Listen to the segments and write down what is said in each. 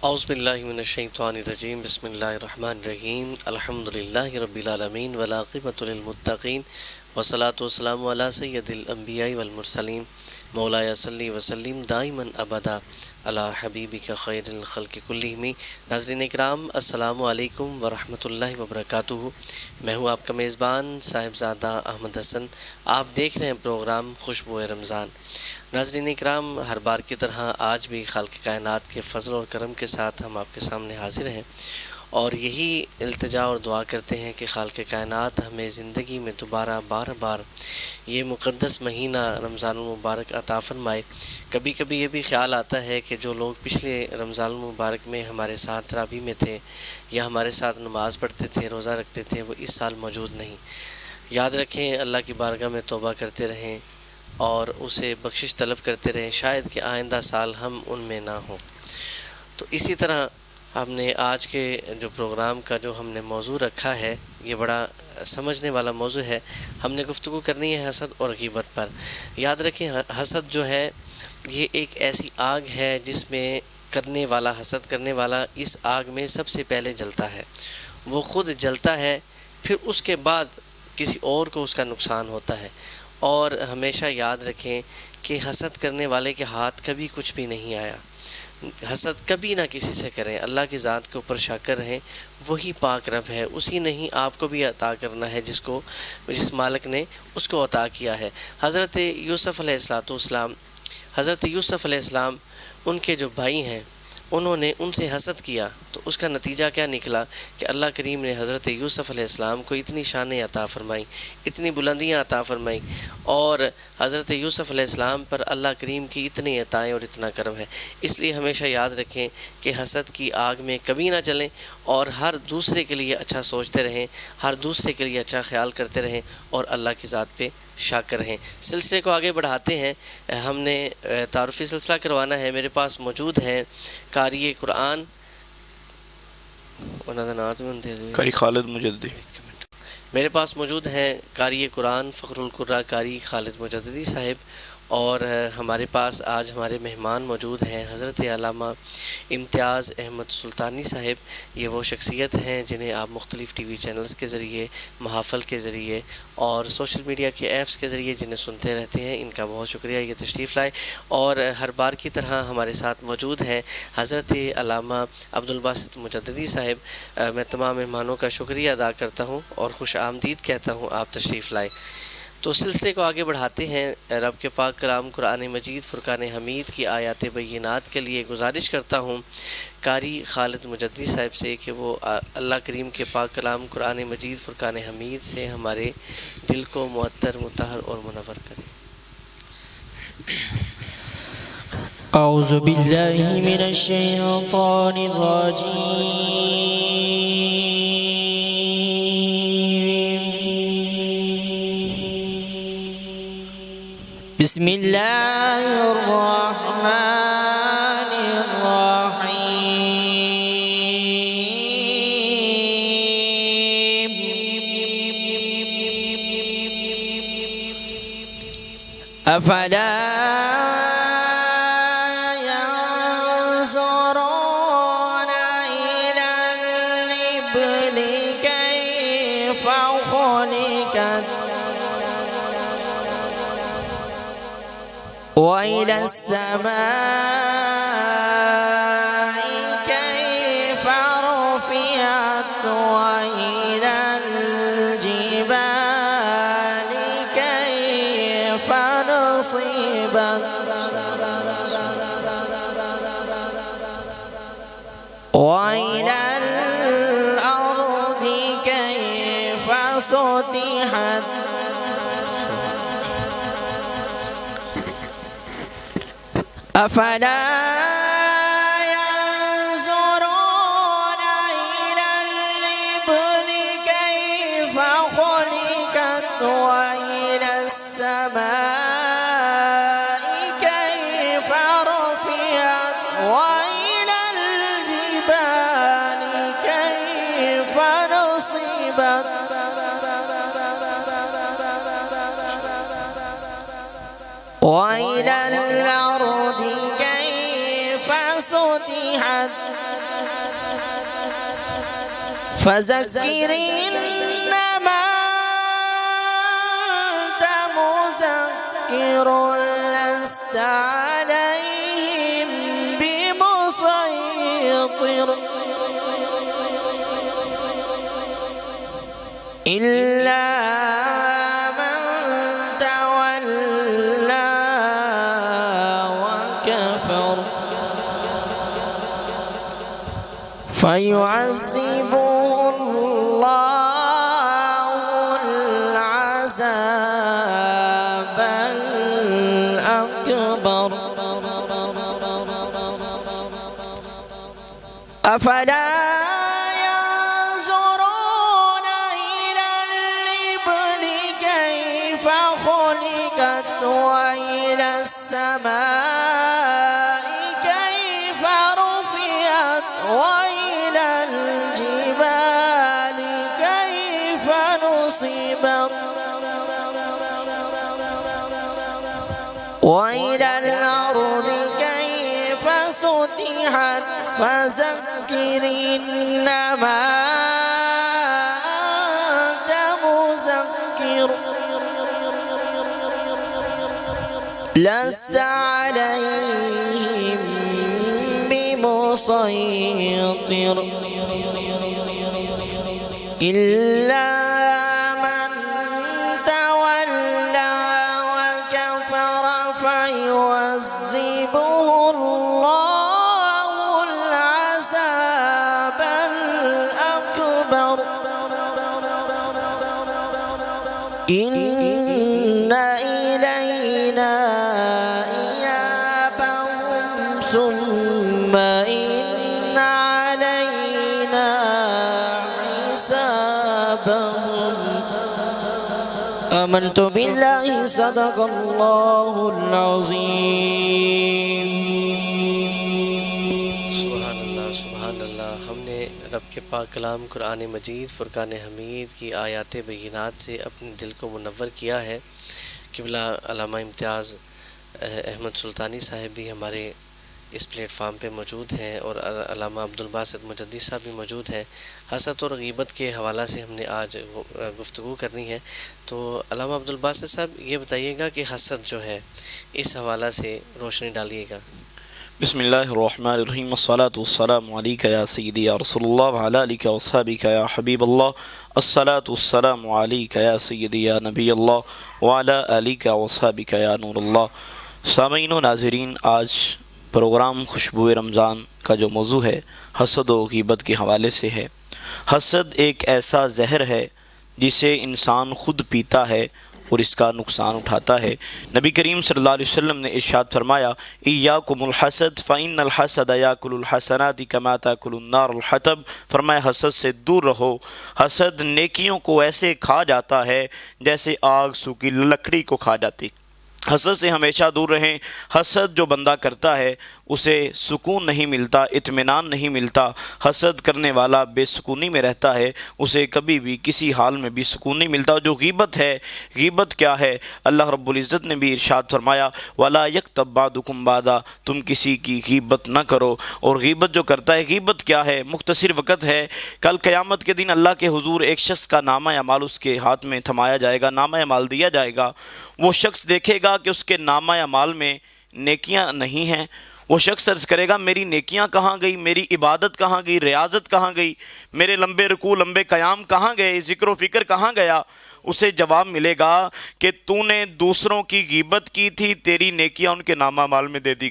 اعوذ باللہ من الشیطان الرجیم بسم اللہ الرحمن الرحیم الحمدللہ رب العالمین والعاقبۃ للمتقین والصلاۃ والسلام علی سید الانبیاء والمرسلین مولایا صلی وسلم دائما ابدا علی حبیبک خیر الخلق کلہم۔ ناظرین اکرام، السلام علیکم ورحمۃ اللہ وبرکاتہ۔ میں ہوں آپ کا میزبان صاحبزادہ احمد حسن۔ آپ دیکھ رہے ہیں پروگرام خوشبو رمضان۔ ناظرین اکرام، ہر بار کی طرح آج بھی خالق کائنات کے فضل اور کرم کے ساتھ ہم آپ کے سامنے حاضر ہیں، اور یہی التجا اور دعا کرتے ہیں کہ خالق کائنات ہمیں زندگی میں دوبارہ بار یہ مقدس مہینہ رمضان المبارک عطا فرمائے۔ کبھی کبھی یہ بھی خیال آتا ہے کہ جو لوگ پچھلے رمضان المبارک میں ہمارے ساتھ تراویح میں تھے یا ہمارے ساتھ نماز پڑھتے تھے، روزہ رکھتے تھے، وہ اس سال موجود نہیں۔ یاد رکھیں، اللہ کی بارگاہ میں توبہ کرتے رہیں اور اسے بخشش طلب کرتے رہیں، شاید کہ آئندہ سال ہم ان میں نہ ہوں۔ تو اسی طرح ہم نے آج کے جو پروگرام کا جو ہم نے موضوع رکھا ہے، یہ بڑا سمجھنے والا موضوع ہے۔ ہم نے گفتگو کرنی ہے حسد اور غیبت پر۔ یاد رکھیں، حسد جو ہے یہ ایک ایسی آگ ہے جس میں کرنے والا، حسد کرنے والا اس آگ میں سب سے پہلے جلتا ہے، وہ خود جلتا ہے، پھر اس کے بعد کسی اور کو اس کا نقصان ہوتا ہے۔ اور ہمیشہ یاد رکھیں کہ حسد کرنے والے کے ہاتھ کبھی کچھ بھی نہیں آیا۔ حسد کبھی نہ کسی سے کریں، اللہ کی ذات کے اوپر شاکر رہیں، وہی پاک رب ہے، اسی نے ہی آپ کو بھی عطا کرنا ہے جس مالک نے اس کو عطا کیا ہے۔ حضرت یوسف علیہ السلام، حضرت یوسف علیہ السلام، ان کے جو بھائی ہیں انہوں نے ان سے حسد کیا، تو اس کا نتیجہ کیا نکلا کہ اللہ کریم نے حضرت یوسف علیہ السلام کو اتنی شانیں عطا فرمائیں، اتنی بلندیاں عطا فرمائیں، اور حضرت یوسف علیہ السلام پر اللہ کریم کی اتنی عطائیں اور اتنا کرم ہے۔ اس لیے ہمیشہ یاد رکھیں کہ حسد کی آگ میں کبھی نہ چلیں، اور ہر دوسرے کے لیے اچھا سوچتے رہیں، ہر دوسرے کے لیے اچھا خیال کرتے رہیں، اور اللہ کی ذات پہ شاکر رہیں۔ سلسلے کو آگے بڑھاتے ہیں۔ ہم نے تعارفی سلسلہ کروانا ہے۔ میرے پاس موجود ہیں قاری قرآن قاری خالد مجددی، میرے پاس موجود ہیں قاری قرآن فخر القرآن قاری خالد مجددی صاحب، اور ہمارے پاس آج ہمارے مہمان موجود ہیں حضرت علامہ امتیاز احمد سلطانی صاحب۔ یہ وہ شخصیت ہیں جنہیں آپ مختلف ٹی وی چینلز کے ذریعے، محافل کے ذریعے اور سوشل میڈیا کے ایپس کے ذریعے جنہیں سنتے رہتے ہیں۔ ان کا بہت شکریہ، یہ تشریف لائے۔ اور ہر بار کی طرح ہمارے ساتھ موجود ہیں حضرت علامہ عبدالباسط مجددی صاحب۔ میں تمام مہمانوں کا شکریہ ادا کرتا ہوں اور خوش آمدید کہتا ہوں، آپ تشریف لائے۔ تو سلسلے کو آگے بڑھاتے ہیں۔ رب کے پاک کلام قرآن مجید فرقان حمید کی آیات بینات کے لیے گزارش کرتا ہوں قاری خالد مجددی صاحب سے کہ وہ اللہ کریم کے پاک کلام قرآن مجید فرقان حمید سے ہمارے دل کو معطر، مطہر اور منور کریں۔ اعوذ باللہ من الشیطان الرجیم، بسم اللہ الرحمن الرحیم۔ افلا ينظرون إلى الإبل كيف خلقت وإلى السماء كيف رفعت وإلى الجبال كيف نصبت وإلى الأرض كيف سطحت أفلا ينظرون إلى الإبل كيف خلقت وإلى السماء كيف رفعت وإلى الجبال كيف نصبت وإلى الأرض كيف فذكر إنما أنت مذكر لست عليهم بمسيطر إلا من تولى وكفر فيعذبه الله العذاب الأكبر أفلا ينظرون إلى الإبل كيف خلقت وإلى السماء كيف رفعت وإلى الجبال كيف نصبت وإلى الأرض كيف سطحت فذكر إنما أنت مذكر لست عليهم بمسيطر إلا من تولى وكفر فيعذبه الله العذاب الأكبر إن إلينا إيابهم ثم إن علينا حسابهم آمنت بالله صدق الله العظيم سبحان اللہ سبحان اللہ. ہم نے رب کے پاک کلام قرآن مجید فرقان حمید کی آیات بینات سے اپنے دل کو منور کیا ہے. قبلہ علامہ امتیاز احمد سلطانی صاحب بھی ہمارے اس پلیٹ فارم پہ موجود ہیں اور علامہ عبدالباسط مجدی صاحب بھی موجود ہیں. حسد اور غیبت کے حوالہ سے ہم نے آج گفتگو کرنی ہے. تو علامہ عبدالباسط صاحب یہ بتائیے گا کہ حسد جو ہے اس حوالہ سے روشنی ڈالیے گا. بسم اللہ الرحمن الرحیم والصلاة والسلام علیکہ یا سیدی یا رسول اللہ وعلی آلک واصحابک یا حبیب اللہ الصلاة والسلام علیکہ یا سیدی یا نبی اللہ وعلی آلک واصحابک یا نور اللہ. سامعین و ناظرین، آج پروگرام خوشبو رمضان کا جو موضوع ہے حسد و غیبت کے حوالے سے ہے. حسد ایک ایسا زہر ہے جسے انسان خود پیتا ہے اور اس کا نقصان اٹھاتا ہے. نبی کریم صلی اللہ علیہ وسلم نے ارشاد فرمایا ایاکم الحسد فإن الحسد یاکل الحسنات کما تاکل النار الحطب. فرمایا حسد سے دور رہو، حسد نیکیوں کو ایسے کھا جاتا ہے جیسے آگ سوکھی لکڑی کو کھا جاتی. حسد سے ہمیشہ دور رہیں. حسد جو بندہ کرتا ہے اسے سکون نہیں ملتا، اطمینان نہیں ملتا. حسد کرنے والا بے سکونی میں رہتا ہے، اسے کبھی بھی کسی حال میں بھی سکون نہیں ملتا. جو غیبت ہے، غیبت کیا ہے؟ اللہ رب العزت نے بھی ارشاد فرمایا وَلَا يَغْتَبْ بَعْضُكُمْ بَعْضًا، تم کسی کی غیبت نہ کرو. اور غیبت جو کرتا ہے، غیبت کیا ہے؟ مختصر وقت ہے. کل قیامت کے دن اللہ کے حضور ایک شخص کا نامہ اعمال اس کے ہاتھ میں تھمایا جائے گا، نامہ اعمال دیا جائے گا. وہ شخص دیکھے گا کہ اس کے نامہ اعمال میں نیکیاں نہیں ہیں. وہ شخص عرض کرے گا میری نیکیاں کہاں گئی، میری عبادت کہاں گئی، ریاضت کہاں گئی، میرے لمبے رکوع لمبے قیام کہاں گئے، ذکر و فکر کہاں گیا؟ اسے جواب ملے گا کہ تو نے دوسروں کی غیبت کی تھی، تیری نیکیاں ان کے نامہ اعمال میں دے دی،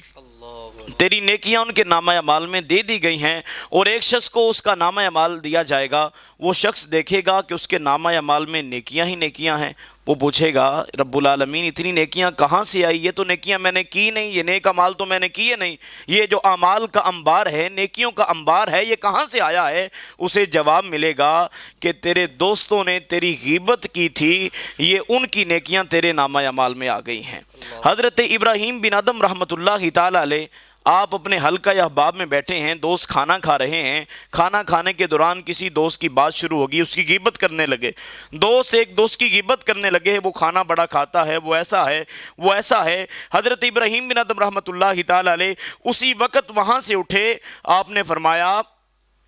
تیری نیکیاں ان کے نامہ اعمال میں دے دی گئی ہیں. اور ایک شخص کو اس کا نامہ اعمال دیا جائے گا. وہ شخص دیکھے گا کہ اس کے نامہ اعمال میں نیکیاں ہی نیکیاں ہیں. وہ پوچھے گا رب العالمین اتنی نیکیاں کہاں سے آئی؟ یہ تو نیکیاں میں نے کی نہیں، یہ نیک اعمال تو میں نے کیے نہیں، یہ جو اعمال کا انبار ہے، نیکیوں کا انبار ہے، یہ کہاں سے آیا ہے؟ اسے جواب ملے گا کہ تیرے دوستوں نے تیری غیبت کی تھی، یہ ان کی نیکیاں تیرے نامہ اعمال میں آ گئی ہیں. حضرت ابراہیم بن ادم رحمۃ اللہ تعالیٰ علیہ، آپ اپنے حلقہ احباب میں بیٹھے ہیں، دوست کھانا کھا رہے ہیں. کھانا کھانے کے دوران کسی دوست کی بات شروع ہوگی، اس کی غیبت کرنے لگے. دوست ایک دوست کی غیبت کرنے لگے، وہ کھانا بڑا کھاتا ہے، وہ ایسا ہے، وہ ایسا ہے. حضرت ابراہیم بن ادم رحمۃ اللہ تعالیٰ علیہ اسی وقت وہاں سے اٹھے. آپ نے فرمایا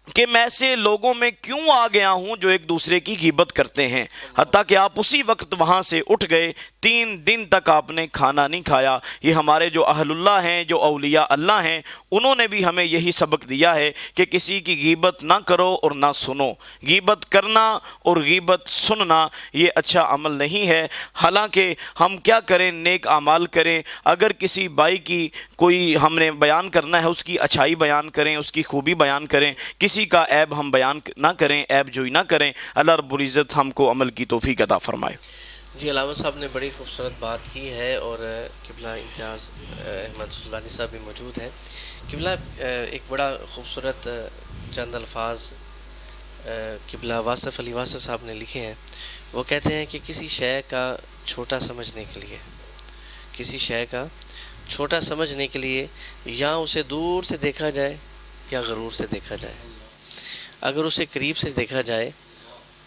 کہ میں سے لوگوں میں کیوں آ گیا ہوں جو ایک دوسرے کی غیبت کرتے ہیں، حتیٰ کہ آپ اسی وقت وہاں سے اٹھ گئے، 3 دن تک آپ نے کھانا نہیں کھایا۔ یہ ہمارے جو اہل اللہ ہیں، جو اولیاء اللہ ہیں، انہوں نے بھی ہمیں یہی سبق دیا ہے کہ کسی کی غیبت نہ کرو اور نہ سنو۔ غیبت کرنا اور غیبت سننا یہ اچھا عمل نہیں ہے۔ حالانکہ ہم کیا کریں، نیک اعمال کریں۔ اگر کسی بھائی کی کوئی ہم نے بیان کرنا ہے، اس کی اچھائی بیان کریں، اس کی خوبی بیان کریں، کسی کا عیب ہم بیان نہ کریں، عیب جوئی نہ کریں۔ اللہ رب العزت ہم کو عمل کی توفیق عطا فرمائے۔ جی علامہ صاحب نے بڑی خوبصورت بات کی ہے، اور قبلہ امتیاز احمد سلطانی صاحب بھی موجود ہیں۔ قبلہ ایک بڑا خوبصورت چند الفاظ قبلہ واصف علی واصف صاحب نے لکھے ہیں۔ وہ کہتے ہیں کہ کسی شے کا چھوٹا سمجھنے کے لیے، کسی شے کا چھوٹا سمجھنے کے لیے یا اسے دور سے دیکھا جائے یا غرور سے دیکھا جائے۔ اگر اسے قریب سے دیکھا جائے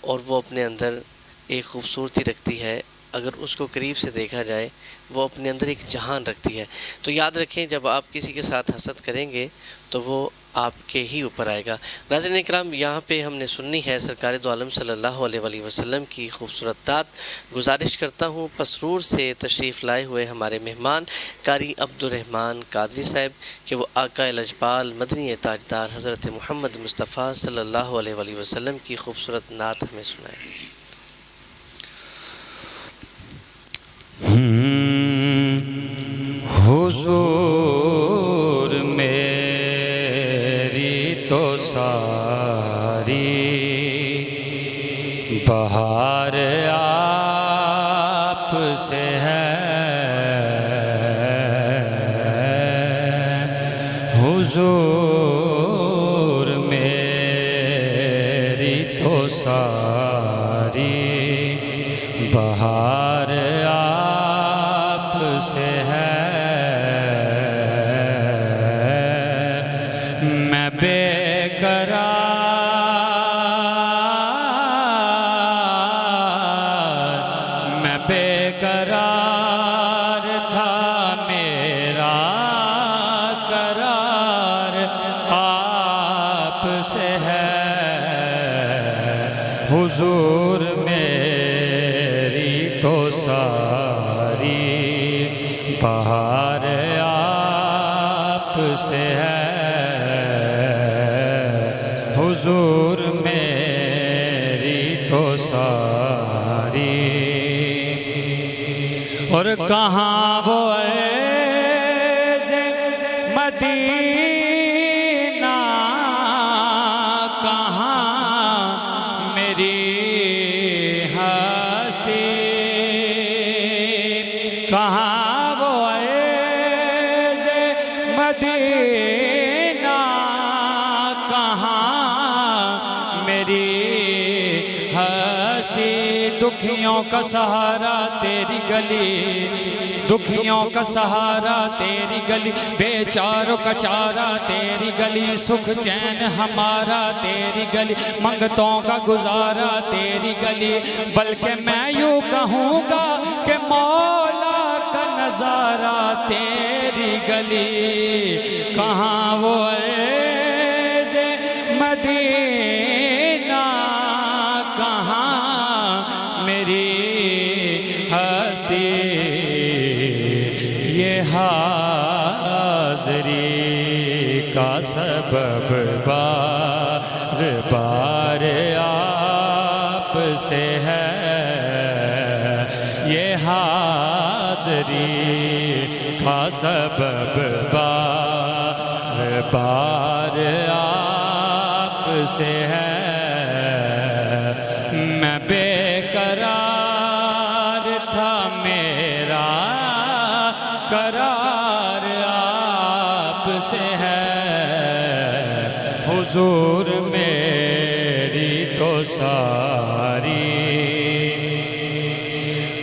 اور وہ اپنے اندر ایک خوبصورتی رکھتی ہے، اگر اس کو قریب سے دیکھا جائے وہ اپنے اندر ایک جہان رکھتی ہے، تو یاد رکھیں جب آپ کسی کے ساتھ حسد کریں گے تو وہ آپ کے ہی اوپر آئے گا۔ ناظرین اکرام، یہاں پہ ہم نے سننی ہے سرکار دو عالم صلی اللہ علیہ وآلہ وسلم کی خوبصورت بات۔ گزارش کرتا ہوں پسرور سے تشریف لائے ہوئے ہمارے مہمان قاری عبدالرحمن قادری صاحب کہ وہ آقا الاجبال مدنی تاجدار حضرت محمد مصطفیٰ صلی اللہ علیہ وآلہ وسلم کی خوبصورت نعت ہمیں سنائیں۔ حضور میری تو ساری بہار آپ سے ہے، حضور میری تو ساری بہار آپ سے ہے، میں بے قرار تھا، میرا قرار آپ سے ہے، حضور میری تو ساری بہار آپ سے ہے، حضور میری تو ساری۔ اور کہاں وہ عرض مدینہ، کہاں میری ہستی، کہاں وہ عرض مدینہ، کہاں میری ہستی، دکھیوں کا سہارا تیری گلی، دکھیوں کا سہارا تیری گلی، بے چاروں کا چارہ تیری گلی، سکھ چین ہمارا تیری گلی، منگتوں کا گزارا تیری گلی، بلکہ میں یوں کہوں گا کہ مولا کا نظارہ تیری گلی، کہاں وہ عرض مدینہ، کہاں میری ہستی، یہ حاضری کا سبب بار بار آپ سے ہے، یہ حاضری کا سبب بار بار آپ سے ہے، میں بے قرار تھا، میرا قرار آپ سے ہے، حضور میری تو ساری،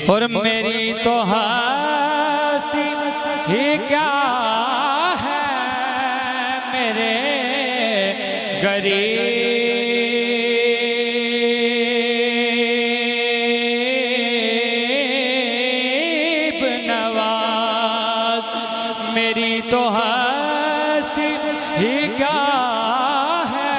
اور میری تو ہستی ہی کیا ہے، میرے غریب نواز، میری تو ہستی ہی کیا ہے،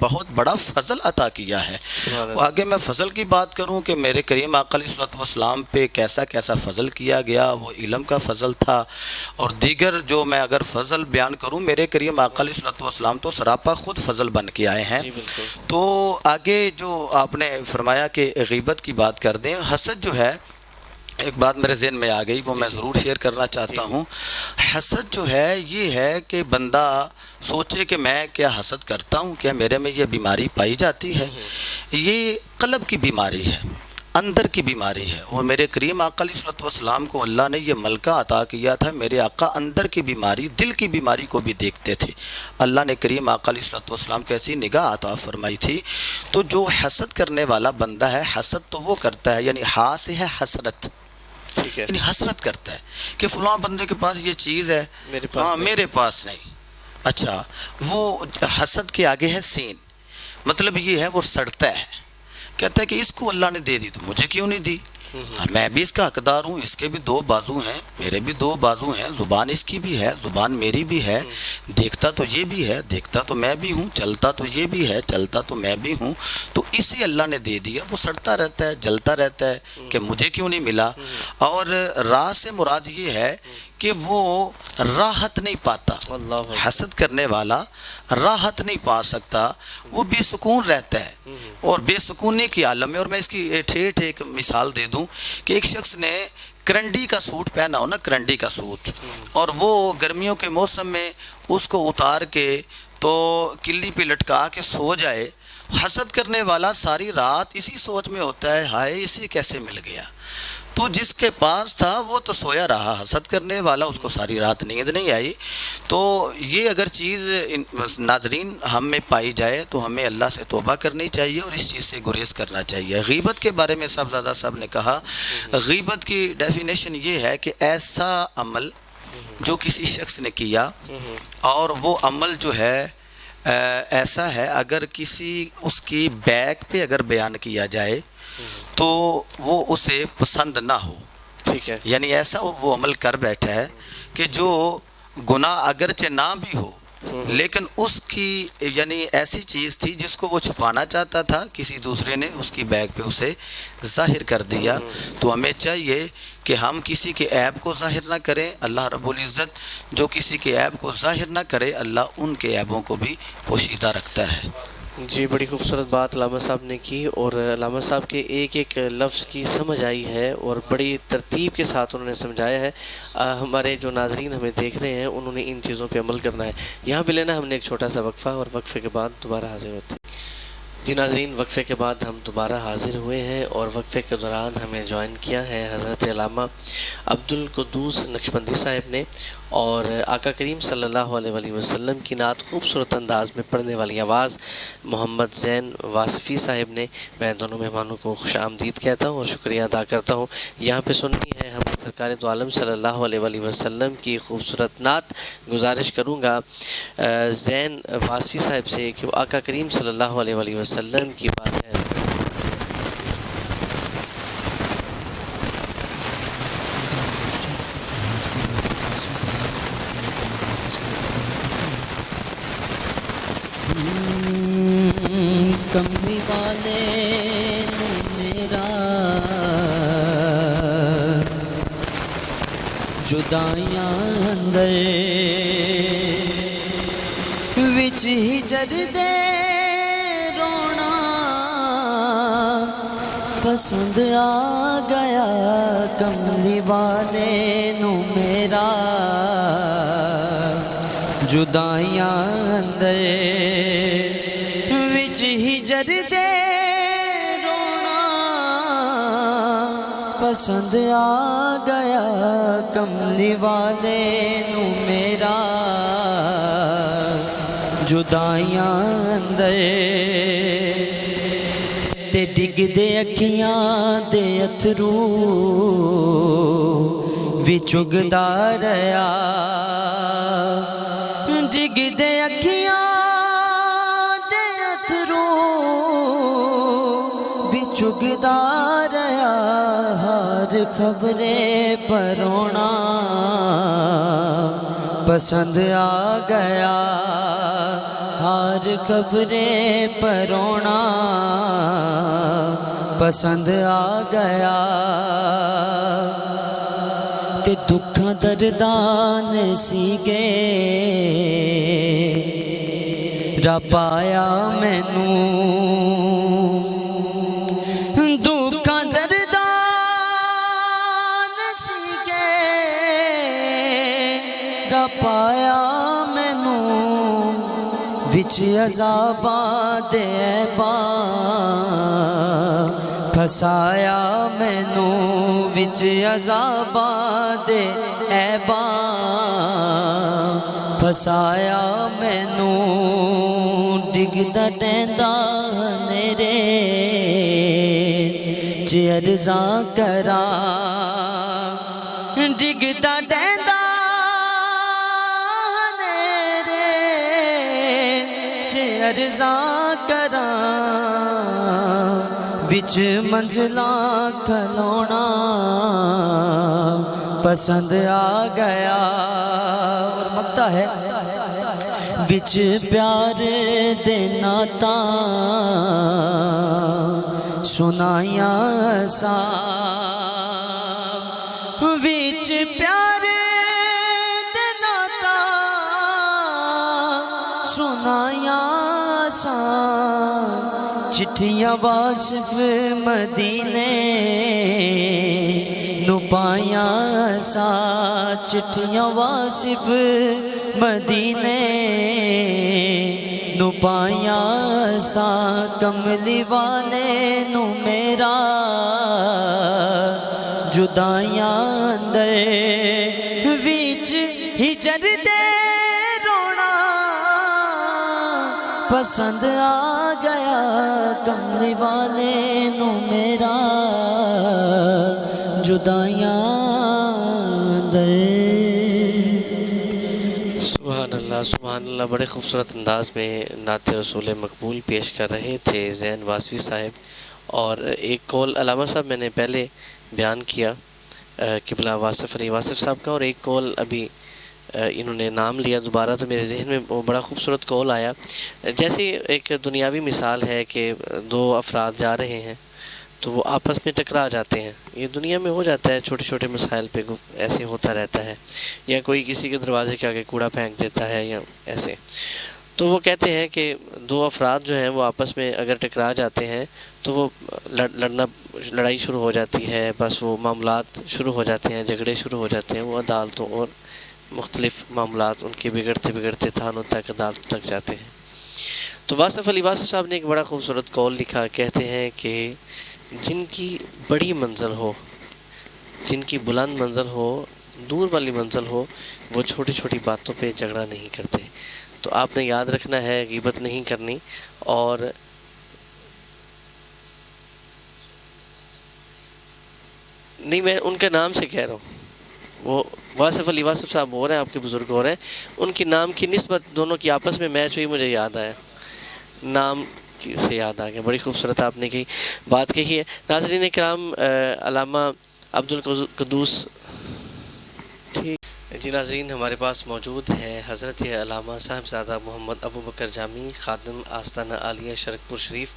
بہت بڑا فضل عطا کیا ہے. آگے میں فضل کی بات کروں کہ میرے کریم آقا علیہ الصلوۃ والسلام پہ کیسا کیسا فضل کیا گیا. وہ علم کا فضل تھا اور دیگر جو میں اگر فضل بیان کروں، میرے کریم آقا علیہ الصلوۃ والسلام تو سراپا خود فضل بن کے آئے ہیں. تو آگے جو آپ نے فرمایا کہ غیبت کی بات کر دیں، حسد جو ہے، ایک بات میرے ذہن میں آ گئی، وہ میں ضرور شیئر کرنا چاہتا ہوں. حسد جو ہے یہ ہے کہ بندہ سوچے کہ میں کیا حسد کرتا ہوں، کیا میرے میں یہ بیماری پائی جاتی ہے. یہ قلب کی بیماری ہے، اندر کی بیماری ہے. اور میرے کریم آقا علیہ الصلوۃ والسلام کو اللہ نے یہ ملکہ عطا کیا تھا. میرے آقا اندر کی بیماری، دل کی بیماری کو بھی دیکھتے تھے. اللہ نے کریم آقا علیہ الصلوۃ والسلام کو ایسی نگاہ عطا فرمائی تھی. تو جو حسد کرنے والا بندہ ہے، حسد تو وہ کرتا ہے، یعنی ہاں سے ہے حسرت، یعنی حسرت کرتا ہے کہ فلاں بندے کے پاس یہ چیز ہے، میرے پاس نہیں. اچھا، وہ حسد کے آگے ہے سین، مطلب یہ ہے وہ سڑتا ہے، کہتا ہے کہ اس کو اللہ نے دے دی تو مجھے کیوں نہیں دی، میں بھی اس کا حقدار ہوں. اس کے بھی دو بازو ہیں، میرے بھی دو بازو ہیں، زبان اس کی بھی ہے، زبان میری بھی ہے، دیکھتا تو یہ بھی ہے، دیکھتا تو میں بھی ہوں، چلتا تو یہ بھی ہے، چلتا تو میں بھی ہوں. تو اسے اللہ نے دے دیا. وہ سڑتا رہتا ہے، جلتا رہتا ہے کہ مجھے کیوں نہیں ملا. اور راہ سے مراد یہ ہے کہ وہ راحت نہیں پاتا. حسد کرنے والا راحت نہیں پا سکتا، وہ بے سکون رہتا ہے اور بے سکونی کی عالم میں. اور میں اس کی ٹھیٹ ایک مثال دے دوں کہ ایک شخص نے کرنڈی کا سوٹ پہنا ہو نا، کرنڈی کا سوٹ، اور وہ گرمیوں کے موسم میں اس کو اتار کے تو کلی پہ لٹکا کے سو جائے. حسد کرنے والا ساری رات اسی سوچ میں ہوتا ہے، ہائے اسے کیسے مل گیا. تو جس کے پاس تھا وہ تو سویا رہا، حسد کرنے والا اس کو ساری رات نیند نہیں آئی. تو یہ اگر چیز ناظرین ہم میں پائی جائے تو ہمیں اللہ سے توبہ کرنی چاہیے اور اس چیز سے گریز کرنا چاہیے. غیبت کے بارے میں صاحبزادہ صاحب نے کہا، غیبت کی ڈیفینیشن یہ ہے کہ ایسا عمل جو کسی شخص نے کیا اور وہ عمل جو ہے ایسا ہے اگر کسی اس کی بیک پہ اگر بیان کیا جائے تو وہ اسے پسند نہ ہو. ٹھیک ہے، یعنی ایسا وہ عمل کر بیٹھا ہے کہ جو گناہ اگرچہ نہ بھی ہو لیکن اس کی یعنی ایسی چیز تھی جس کو وہ چھپانا چاہتا تھا، کسی دوسرے نے اس کی بیک پہ اسے ظاہر کر دیا. تو ہمیں چاہیے کہ ہم کسی کے عیب کو ظاہر نہ کریں. اللہ رب العزت جو کسی کے عیب کو ظاہر نہ کرے، اللہ ان کے عیبوں کو بھی پوشیدہ رکھتا ہے. جی، بڑی خوبصورت بات علامہ صاحب نے کی اور علامہ صاحب کے ایک ایک لفظ کی سمجھ آئی ہے اور بڑی ترتیب کے ساتھ انہوں نے سمجھایا ہے. ہمارے جو ناظرین ہمیں دیکھ رہے ہیں انہوں نے ان چیزوں پہ عمل کرنا ہے. یہاں پہ لینا ہم نے ایک چھوٹا سا وقفہ اور وقفے کے بعد دوبارہ حاضر ہوتے ہیں. جی ناظرین، وقفے کے بعد ہم دوبارہ حاضر ہوئے ہیں اور وقفے کے دوران ہمیں جوائن کیا ہے حضرت علامہ عبدالقدوس نقشبندی صاحب نے اور آقا کریم صلی اللہ علیہ وآلہ وسلم کی نعت خوبصورت انداز میں پڑھنے والی آواز محمد زین واصفی صاحب نے. میں دونوں مہمانوں کو خوش آمدید کہتا ہوں اور شکریہ ادا کرتا ہوں. یہاں پہ سننی ہے ہم سرکار دو عالم صلی اللہ علیہ وآلہ وسلم کی خوبصورت نعت. گزارش کروں گا زین واصفی صاحب سے کہ وہ آقا کریم صلی اللہ علیہ وآلہ وسلم کی بات ہے. کملی والے میرا جدائیاں اندر وچ ہجر دے رونا پسند آ گیا. کملی والے نو میرا جدائیاں اندر ہجر دے رونا پسند آ گیا. کملی والے نو میرا جدائیاں اندر تے ڈگ دے اکھیاں دے اتھرو وی چگدا رہیا. ڈگ دے اکھیاں چگدا رہیا. ہر خبریں پرونا پسند آ گیا. ہر یار خبریں پرونا پسند آ گیا تے دکھاں دردان سیگے رب آیا مینوں دکھاں دردان سیگے رب آیا مینوں وچ عذاباں دے پھسایا مینوں وچ عذاباں دے پھسایا مینوں ڈگدا ٹیندا نیرے چ عرضاں کراں ڈگدا ٹیندا عرضاں کراں وچ منزلاں کھلونا پسند آ گیا اور مکتا ہے وچ پیار دے نعتاں سنائیاں سا وچ پیار دے نعتاں سنائیاں چٹھیاں واصف مدینے نو پائیاں سا چٹھیاں واصف مدینے نو پائیاں سا کملی والے نو میرا جدائیاں اندر وچ ہجر دے پسند آ گیا کملی والے نو میرا جدائیاں در سبحان اللہ بڑے خوبصورت انداز میں نعت رسول مقبول پیش کر رہے تھے زین واسفی صاحب. اور ایک کال علامہ صاحب میں نے پہلے بیان کیا قبلہ واصف علی واصف صاحب کا، اور ایک کال ابھی انہوں نے نام لیا دوبارہ تو میرے ذہن میں وہ بڑا خوبصورت کال آیا. جیسے ایک دنیاوی مثال ہے کہ دو افراد جا رہے ہیں تو وہ آپس میں ٹکرا جاتے ہیں. یہ دنیا میں ہو جاتا ہے، چھوٹے چھوٹے مسائل پہ ایسے ہوتا رہتا ہے، یا کوئی کسی کے دروازے کے آگے کوڑا پھینک دیتا ہے یا ایسے. تو وہ کہتے ہیں کہ دو افراد جو ہیں وہ آپس میں اگر ٹکرا جاتے ہیں تو وہ لڑائی شروع ہو جاتی ہے، بس وہ معاملات شروع ہو جاتے ہیں، جھگڑے شروع ہو جاتے ہیں، وہ عدالتوں اور مختلف معاملات ان کے بگڑتے بگڑتے تھانوں تک عدالتوں تک جاتے ہیں. تو واصف علی واصف صاحب نے ایک بڑا خوبصورت قول لکھا، کہتے ہیں کہ جن کی بڑی منزل ہو، جن کی بلند منزل ہو، دور والی منزل ہو، وہ چھوٹی چھوٹی باتوں پہ جھگڑا نہیں کرتے. تو آپ نے یاد رکھنا ہے غیبت نہیں کرنی. اور نہیں، میں ان کے نام سے کہہ رہا ہوں، وہ واصف علی واصف صاحب ہو رہے ہیں، آپ کے بزرگ ہو رہے ہیں، ان کی نام کی نسبت دونوں کی آپس میں میچ ہوئی، مجھے یاد آیا، نام سے یاد آ گیا. بڑی خوبصورت آپ نے بات کہی ہے. ناظرین کرام، علامہ عبدالقدوس جی ناظرین ہمارے پاس موجود ہے حضرت علامہ صاحبزادہ محمد ابو بکر جامی، خادم آستانہ عالیہ شرکپور شریف.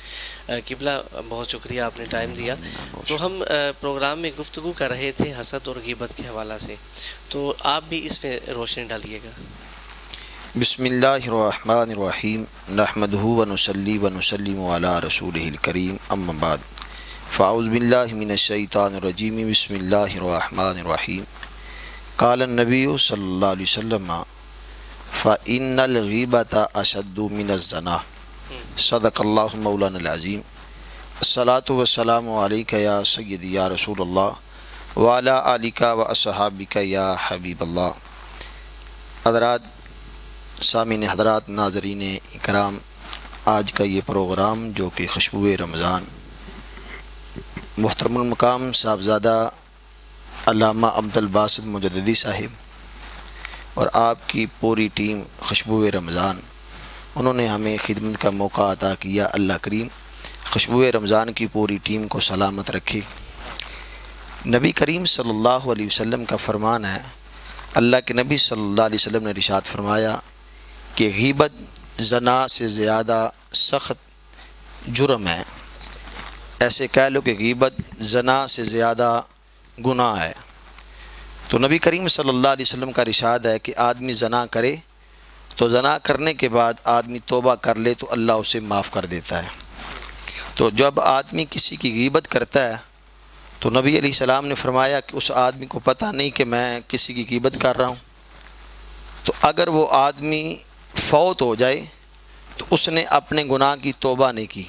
قبلہ بہت شکریہ آپ نے ٹائم دیا. تو ہم پروگرام میں گفتگو کر رہے تھے حسد اور غیبت کے حوالہ سے، تو آپ بھی اس پہ روشنی ڈالیے گا. بسم اللہ الرحمن الرحیم نحمدہ ونصلی ونسلم علی رسولہ الکریم اما بعد فاعوذ باللہ من الشیطان الرجیم بسم اللہ الرحمن الرحیم قال النبی صلی اللہ علیہ وسلم فإن الغیبة اشد من الزنا صدق اللہ مولانا العظیم. الصلاۃ والسلام علیک یا سیدی یا رسول اللہ وعلی آلک واصحابک یا حبیب اللہ. حضرات سامعین حضرات، ناظرین اکرام، آج کا یہ پروگرام جو کہ خوشبو رمضان محترم المقام صاحبزادہ علامہ عبدالباسط مجددی صاحب اور آپ کی پوری ٹیم خوشبو رمضان، انہوں نے ہمیں خدمت کا موقع عطا کیا. اللہ کریم خوشبو رمضان کی پوری ٹیم کو سلامت رکھے. نبی کریم صلی اللہ علیہ وسلم کا فرمان ہے، اللہ کے نبی صلی اللہ علیہ وسلم نے ارشاد فرمایا کہ غیبت زنا سے زیادہ سخت جرم ہے، ایسے کہہ لو کہ غیبت زنا سے زیادہ گناہ ہے۔ تو نبی کریم صلی اللہ علیہ وسلم کا ارشاد ہے کہ آدمی زنا کرے تو زنا کرنے کے بعد آدمی توبہ کر لے تو اللہ اسے معاف کر دیتا ہے۔ تو جب آدمی کسی کی غیبت کرتا ہے تو نبی علیہ السلام نے فرمایا کہ اس آدمی کو پتہ نہیں کہ میں کسی کی غیبت کر رہا ہوں، تو اگر وہ آدمی فوت ہو جائے تو اس نے اپنے گناہ کی توبہ نہیں کی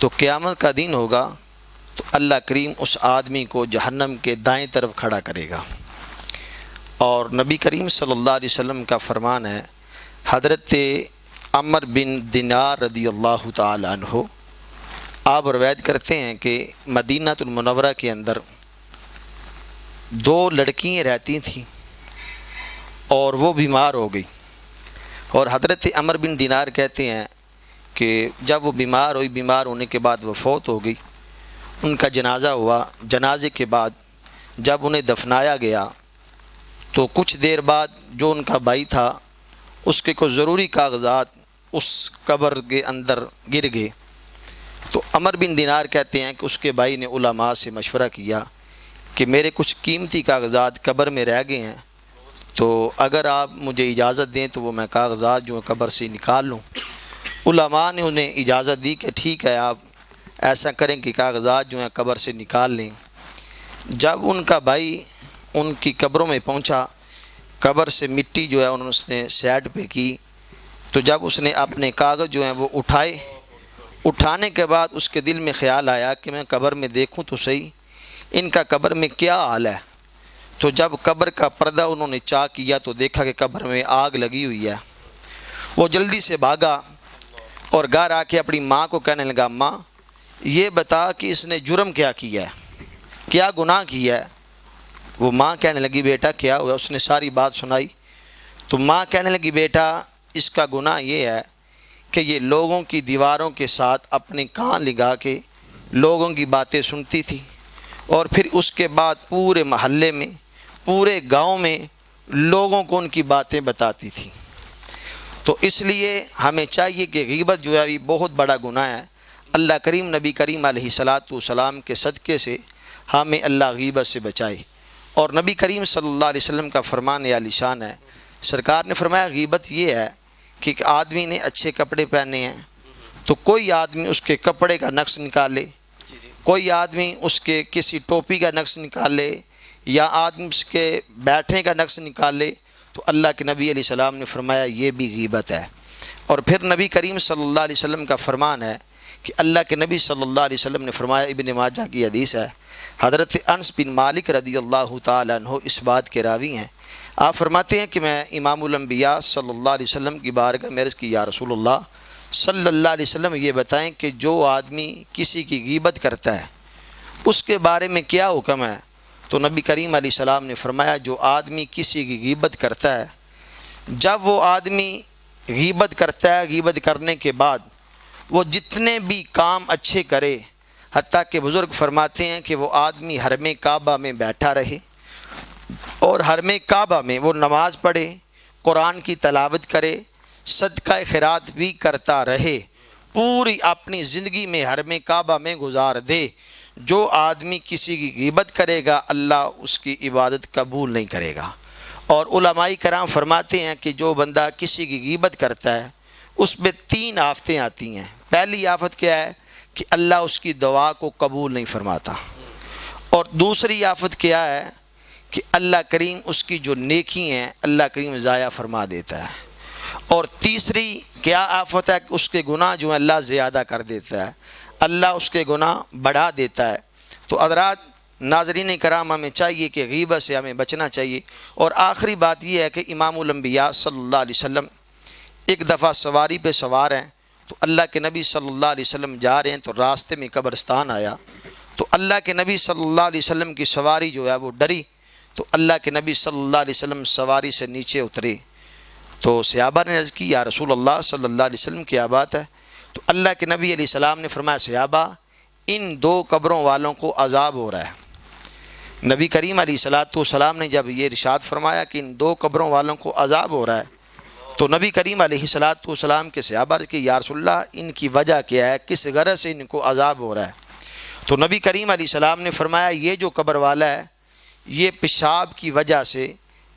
تو قیامت کا دن ہوگا تو اللہ کریم اس آدمی کو جہنم کے دائیں طرف کھڑا کرے گا۔ اور نبی کریم صلی اللہ علیہ وسلم کا فرمان ہے، حضرت عمر بن دینار رضی اللہ تعالی عنہ آپ روایت کرتے ہیں کہ مدینہ المنورہ کے اندر 2 لڑکیاں رہتی تھیں اور وہ بیمار ہو گئی، اور حضرت عمر بن دینار کہتے ہیں کہ جب وہ بیمار ہوئی، بیمار ہونے کے بعد وہ فوت ہو گئی، ان کا جنازہ ہوا، جنازے کے بعد جب انہیں دفنایا گیا تو کچھ دیر بعد جو ان کا بھائی تھا اس کے کچھ ضروری کاغذات اس قبر کے اندر گر گئے، تو عمر بن دینار کہتے ہیں کہ اس کے بھائی نے علماء سے مشورہ کیا کہ میرے کچھ قیمتی کاغذات قبر میں رہ گئے ہیں، تو اگر آپ مجھے اجازت دیں تو وہ میں کاغذات جو قبر سے نکال لوں۔ علماء نے انہیں اجازت دی کہ ٹھیک ہے، آپ ایسا کریں کہ کاغذات جو ہیں قبر سے نکال لیں۔ جب ان کا بھائی ان کی قبروں میں پہنچا، قبر سے مٹی جو ہے انہوں نے سائڈ پہ کی، تو جب اس نے اپنے کاغذ جو ہیں وہ اٹھائے، اٹھانے کے بعد اس کے دل میں خیال آیا کہ میں قبر میں دیکھوں تو صحیح ان کا قبر میں کیا حال ہے۔ تو جب قبر کا پردہ انہوں نے چاک کیا تو دیکھا کہ قبر میں آگ لگی ہوئی ہے۔ وہ جلدی سے بھاگا اور گھر آ کے اپنی ماں کو کہنے لگا، ماں یہ بتا کہ اس نے جرم کیا ہے، کیا گناہ کیا ہے۔ وہ ماں کہنے لگی، بیٹا کیا ہوا؟ اس نے ساری بات سنائی تو ماں کہنے لگی، بیٹا اس کا گناہ یہ ہے کہ یہ لوگوں کی دیواروں کے ساتھ اپنے کان لگا کے لوگوں کی باتیں سنتی تھی، اور پھر اس کے بعد پورے محلے میں، پورے گاؤں میں لوگوں کو ان کی باتیں بتاتی تھی۔ تو اس لیے ہمیں چاہیے کہ غیبت جو ہے یہ بہت بڑا گناہ ہے۔ اللہ کریم نبی کریم علیہ السلام کے صدقے سے ہمیں اللہ غیبت سے بچائے، اور نبی کریم صلی اللہ علیہ وسلم کا فرمان عالی شان ہے، سرکار نے فرمایا غیبت یہ ہے کہ ایک آدمی نے اچھے کپڑے پہنے ہیں تو کوئی آدمی اس کے کپڑے کا نقص نکالے، کوئی آدمی اس کے کسی ٹوپی کا نقص نکالے، یا آدمی اس کے بیٹھنے کا نقص نکالے، تو اللہ کے نبی علیہ السلام نے فرمایا یہ بھی غیبت ہے۔ اور پھر نبی کریم صلی اللہ علیہ وسلم کا فرمان ہے کہ اللہ کے نبی صلی اللہ علیہ وسلم نے فرمایا، ابن ماجہ کی حدیث ہے، حضرت انس بن مالک رضی اللہ تعالیٰ عنہ اس بات کے راوی ہیں، آپ فرماتے ہیں کہ میں امام الانبیاء صلی اللہ علیہ وسلم کی بارگاہ میں عرض کی، یا رسول اللہ صلی اللہ علیہ وسلم یہ بتائیں کہ جو آدمی کسی کی غیبت کرتا ہے اس کے بارے میں کیا حکم ہے؟ تو نبی کریم علیہ السلام نے فرمایا، جو آدمی کسی کی غیبت کرتا ہے، جب وہ آدمی غیبت کرتا ہے، غیبت کرنے کے بعد وہ جتنے بھی کام اچھے کرے، حتیٰ کہ بزرگ فرماتے ہیں کہ وہ آدمی حرم کعبہ میں بیٹھا رہے اور حرم کعبہ میں وہ نماز پڑھے، قرآن کی تلاوت کرے، صدقہ خیرات بھی کرتا رہے، پوری اپنی زندگی میں حرم کعبہ میں گزار دے، جو آدمی کسی کی غیبت کرے گا اللہ اس کی عبادت قبول نہیں کرے گا۔ اور علماء کرام فرماتے ہیں کہ جو بندہ کسی کی غیبت کرتا ہے اس میں 3 آفتیں آتی ہیں۔ پہلی آفت کیا ہے کہ اللہ اس کی دعا کو قبول نہیں فرماتا، اور دوسری آفت کیا ہے کہ اللہ کریم اس کی جو نیکی ہیں اللہ کریم ضائع فرما دیتا ہے، اور تیسری کیا آفت ہے کہ اس کے گناہ جو ہیں اللہ زیادہ کر دیتا ہے، اللہ اس کے گناہ بڑھا دیتا ہے۔ تو حضرات ناظرین کرام ہمیں چاہیے کہ غیبت سے ہمیں بچنا چاہیے۔ اور آخری بات یہ ہے کہ امام الانبیاء صلی اللہ علیہ وسلم ایک دفعہ سواری پہ سوار ہیں تو اللہ کے نبی صلی اللہ علیہ وسلم جا رہے ہیں تو راستے میں قبرستان آیا، تو اللہ کے نبی صلی اللہ علیہ وسلم کی سواری جو ہے وہ ڈری، تو اللہ کے نبی صلی اللہ علیہ وسلم سواری سے نیچے اترے، تو صحابہ نے عرض کی، یا رسول اللہ صلی اللہ علیہ وسلم کیا بات ہے؟ تو اللہ کے نبی علیہ السلام نے فرمایا، صحابہ ان 2 قبروں والوں کو عذاب ہو رہا ہے۔ نبی کریم علیہ السلام نے جب یہ ارشاد فرمایا کہ ان 2 قبروں والوں کو عذاب ہو رہا ہے تو نبی کریم علیہ الصلاۃ والسلام کے صحابہ کہ یا رسول اللہ ان کی وجہ کیا ہے، کس غرض سے ان کو عذاب ہو رہا ہے؟ تو نبی کریم علیہ السلام نے فرمایا یہ جو قبر والا ہے یہ پیشاب کی وجہ سے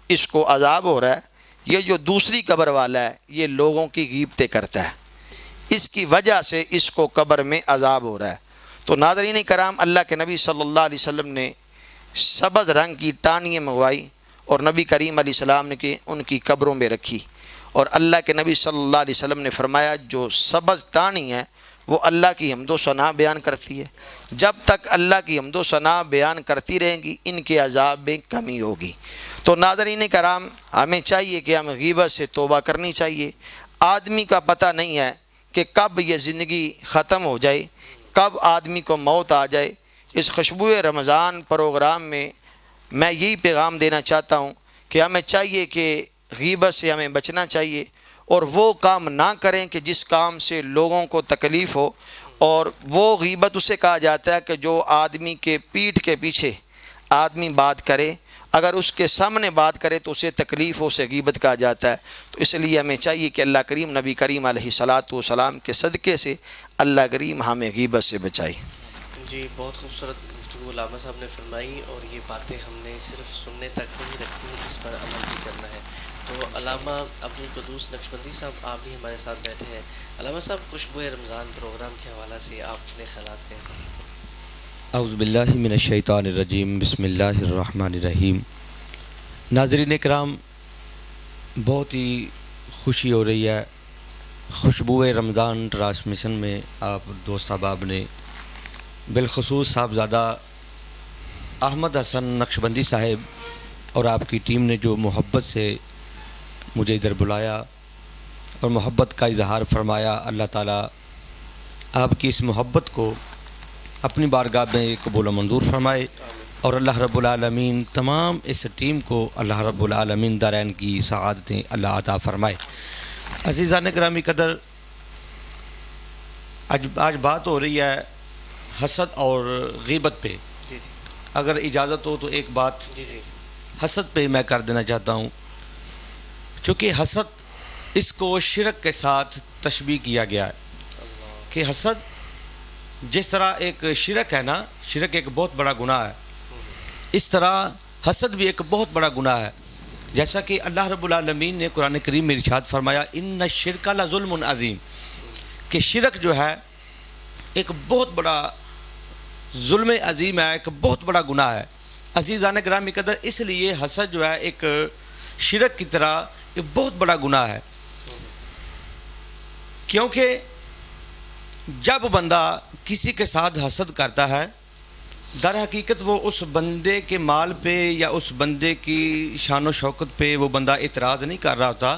اس کو عذاب ہو رہا ہے، یہ جو دوسری قبر والا ہے یہ لوگوں کی غیبتیں کرتا ہے، اس کی وجہ سے اس کو قبر میں عذاب ہو رہا ہے۔ تو ناظرین کرام، اللہ کے نبی صلی اللہ علیہ وسلم نے سبز رنگ کی ٹانیاں منگوائی اور نبی کریم علیہ السلام نے ان کی قبروں میں رکھی، اور اللہ کے نبی صلی اللہ علیہ وسلم نے فرمایا جو سبز ٹانی ہے وہ اللہ کی حمد و ثنا بیان کرتی ہے، جب تک اللہ کی حمد و ثنا بیان کرتی رہیں گی ان کے عذاب میں کمی ہوگی۔ تو ناظرین کرام، ہمیں چاہیے کہ ہم غیبت سے توبہ کرنی چاہیے۔ آدمی کا پتہ نہیں ہے کہ کب یہ زندگی ختم ہو جائے، کب آدمی کو موت آ جائے۔ اس خوشبو رمضان پروگرام میں یہی پیغام دینا چاہتا ہوں کہ ہمیں چاہیے کہ غیبت سے ہمیں بچنا چاہیے اور وہ کام نہ کریں کہ جس کام سے لوگوں کو تکلیف ہو، اور وہ غیبت اسے کہا جاتا ہے کہ جو آدمی کے پیٹھ کے پیچھے آدمی بات کرے، اگر اس کے سامنے بات کرے تو اسے تکلیف ہو، اسے غیبت کہا جاتا ہے۔ تو اس لیے ہمیں چاہیے کہ اللہ کریم نبی کریم علیہ الصلاۃ والسلام کے صدقے سے اللہ کریم ہمیں غیبت سے بچائے۔ جی بہت خوبصورت گفتگو علامہ صاحب نے فرمائی، اور یہ باتیں ہم نے صرف سننے تک نہیں رکھنی، اس پر عمل بھی کرنا ہے۔ تو علامہ عبدالقدوس نقشبندی صاحب آپ بھی ہمارے ساتھ بیٹھے ہیں۔ علامہ صاحب، خوشبو رمضان پروگرام کے حوالے سے آپ اپنے خیالات کیسے ہیں؟ اعوذ باللہ من الشیطان الرجیم، بسم اللہ الرحمن الرحیم۔ ناظرین کرام، بہت ہی خوشی ہو رہی ہے، خوشبو رمضان ٹرانسمیشن میں آپ دوست احباب نے بالخصوص صاحبزادہ احمد حسن نقشبندی صاحب اور آپ کی ٹیم نے جو محبت سے مجھے ادھر بلایا اور محبت کا اظہار فرمایا، اللہ تعالیٰ آپ کی اس محبت کو اپنی بارگاہ میں قبول و منظور فرمائے، اور اللہ رب العالمین تمام اس ٹیم کو اللہ رب العالمین دارین کی سعادتیں اللہ عطا فرمائے۔ عزیزان گرامی قدر، آج بات ہو رہی ہے حسد اور غیبت پہ۔ جی جی، اگر اجازت ہو تو ایک بات جی جی، حسد پہ میں کر دینا چاہتا ہوں، چونکہ حسد اس کو شرک کے ساتھ تشبیہ کیا گیا ہے کہ حسد جس طرح ایک شرک ہے نا، شرک ایک بہت بڑا گناہ ہے، اس طرح حسد بھی ایک بہت بڑا گناہ ہے۔ جیسا کہ اللہ رب العالمین نے قرآن کریم میں ارشاد فرمایا، ان الشرک لظلم عظیم، کہ شرک جو ہے ایک بہت بڑا ظلم عظیم ہے، ایک بہت بڑا گناہ ہے۔ عزیزان گرامی قدر، اس لیے حسد جو ہے ایک شرک کی طرح ایک بہت بڑا گناہ ہے، کیونکہ جب بندہ کسی کے ساتھ حسد کرتا ہے، در حقیقت وہ اس بندے کے مال پہ یا اس بندے کی شان و شوکت پہ وہ بندہ اعتراض نہیں کر رہا ہوتا،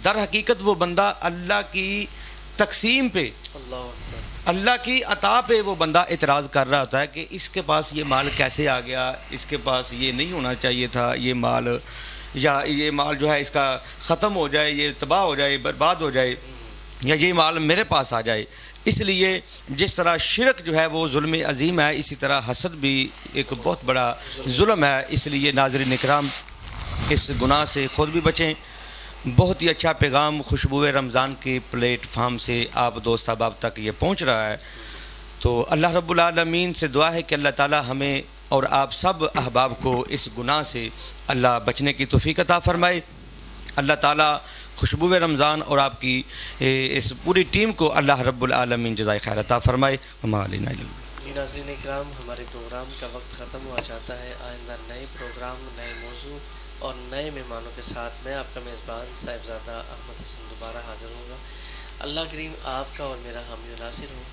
در حقیقت وہ بندہ اللہ کی تقسیم پہ، اللہ کی عطا پہ وہ بندہ اعتراض کر رہا ہوتا ہے کہ اس کے پاس یہ مال کیسے آ گیا، اس کے پاس یہ نہیں ہونا چاہیے تھا، یہ مال یا یہ مال جو ہے اس کا ختم ہو جائے، یہ تباہ ہو جائے، برباد ہو جائے، یا یہ مال میرے پاس آ جائے۔ اس لیے جس طرح شرک جو ہے وہ ظلم عظیم ہے، اسی طرح حسد بھی ایک بہت بڑا ظلم ہے۔ اس لیے ناظرین اکرام، اس گناہ سے خود بھی بچیں۔ بہت ہی اچھا پیغام خوشبو رمضان کے پلیٹ فارم سے آپ دوست احباب تک یہ پہنچ رہا ہے، تو اللہ رب العالمین سے دعا ہے کہ اللہ تعالی ہمیں اور آپ سب احباب کو اس گناہ سے اللہ بچنے کی توفیق عطا فرمائے۔ اللہ تعالی خوشبو رمضان اور آپ کی اس پوری ٹیم کو اللہ رب العالمین جزائے خیر عطا فرمائے۔ جی ناظرین اکرام، ہمارے پروگرام کا وقت ختم ہوا چاہتا ہے۔ آئندہ نئے پروگرام، نئے موضوع اور نئے مہمانوں کے ساتھ میں آپ کا میزبان صاحبزادہ احمد حسن دوبارہ حاضر ہوں گا۔ اللہ کریم آپ کا اور میرا حامی و ناصر ہوں۔